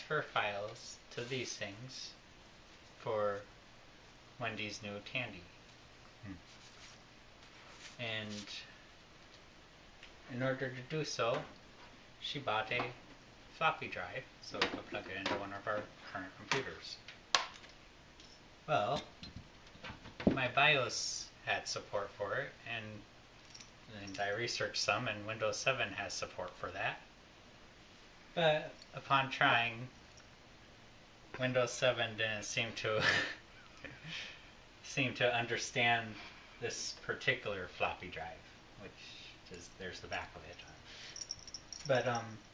transfer files to these things for Wendy's new Tandy. And in order to do so, she bought a floppy drive so we could plug it into one of our current computers. Well, my BIOS had support for it, and I researched some, and Windows 7 has support for that. But upon trying, Windows 7 didn't seem to understand this particular floppy drive, which is, there's the back of it. But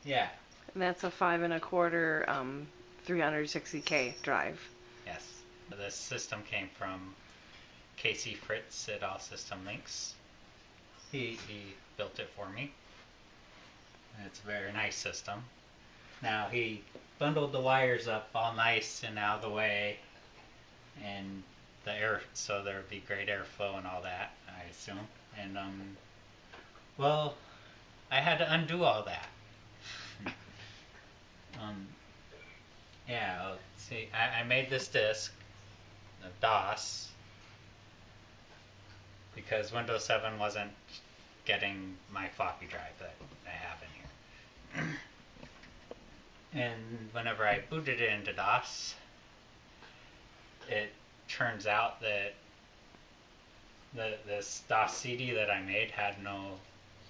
yeah. And that's a 5 1/4 360K drive. Yes. This system came from Casey Fritz at All System Links. He built it for me. It's a very nice system. Now he bundled the wires up all nice and out of the way, and the air, so there would be great airflow and all that, I assume. And well, I had to undo all that. Yeah, let's see. I made this disk of DOS because Windows 7 wasn't getting my floppy drive that I have in here. And whenever I booted it into DOS, it turns out that this DOS CD that I made had no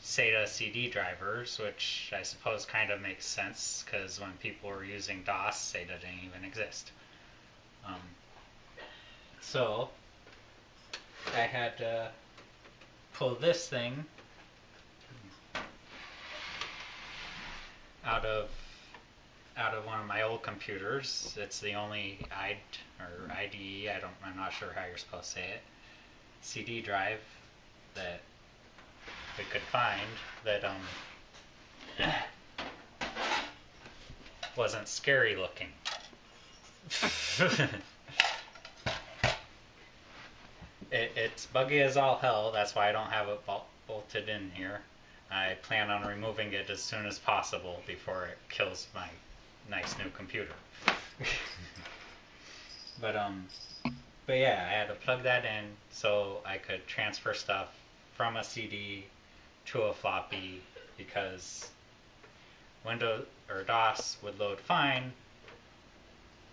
SATA CD drivers, which I suppose kind of makes sense because when people were using DOS, SATA didn't even exist. So I had to pull this thing out of one of my old computers. It's the only IDE, I'm not sure how you're supposed to say it, CD drive that we could find that wasn't scary looking. It's buggy as all hell, that's why I don't have it bolted in here. I plan on removing it as soon as possible before it kills my nice new computer. But yeah, I had to plug that in so I could transfer stuff from a CD to a floppy, because Windows or DOS would load fine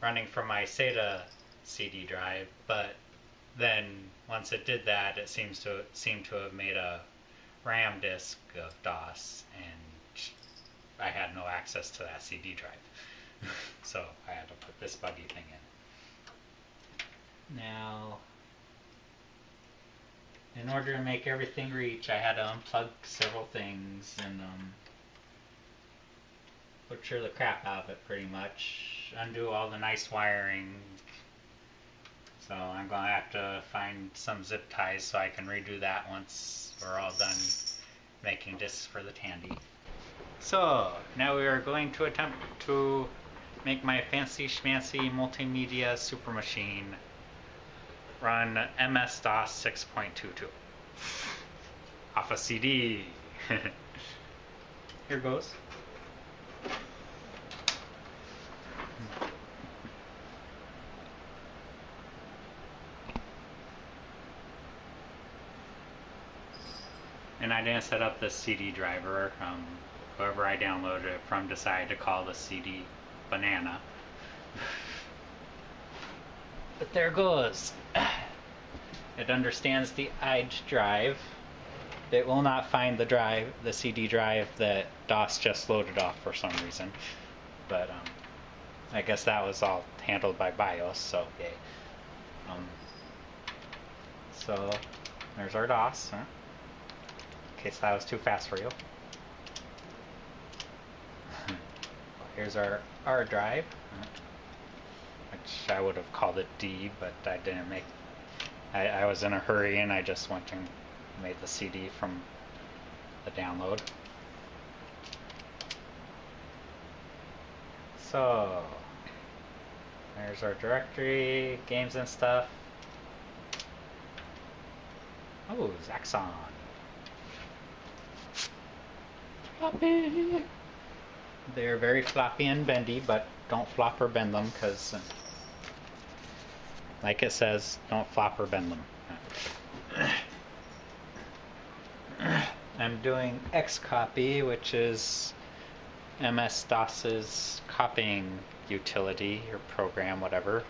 running from my SATA CD drive, but then once it did that, it seemed to have made a RAM disk of DOS, and I had no access to that CD drive. So I had to put this buggy thing in. Now, in order to make everything reach, I had to unplug several things and butcher the crap out of it pretty much. Undo all the nice wiring. So I'm going to have to find some zip ties so I can redo that once we're all done making discs for the Tandy. So now we are going to attempt to make my fancy schmancy multimedia super machine run MS-DOS 6.22 off a CD. Here goes. And I didn't set up the CD driver. Whoever I downloaded it from decided to call the CD Banana. But there goes. It understands the IDE drive. It will not find the CD drive that DOS just loaded off for some reason. But I guess that was all handled by BIOS, so yay. So there's our DOS. Huh? In case that was too fast for you. Here's our R drive, which I would have called it D, but I didn't make. I was in a hurry and I just went and made the CD from the download. So there's our directory, games and stuff. Oh, Zaxxon. Floppy. They're very floppy and bendy, but don't flop or bend them, because like it says, don't flop or bend them. I'm doing Xcopy, which is MS-DOS's copying utility or program, whatever.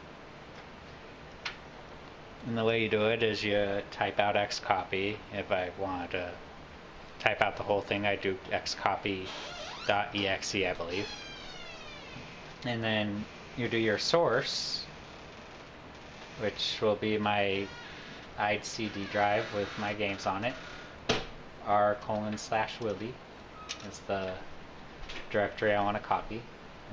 And the way you do it is you type out Xcopy. If I want to type out the whole thing, I do xcopy.exe, I believe. And then you do your source, which will be my IDE CD drive with my games on it. r:/Willy is the directory I want to copy.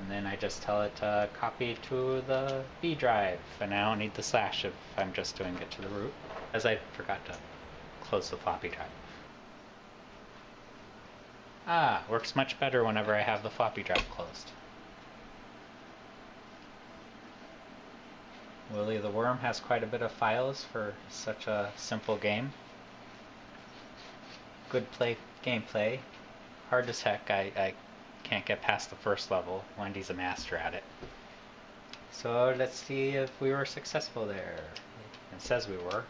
And then I just tell it to copy to the B drive, and I don't need the slash if I'm just doing it to the root, as I forgot to close the floppy drive. Works much better whenever I have the floppy drive closed. Willy the Worm has quite a bit of files for such a simple game. Good gameplay. Hard as heck. I can't get past the first level. Wendy's a master at it. So let's see if we were successful there. It says we were.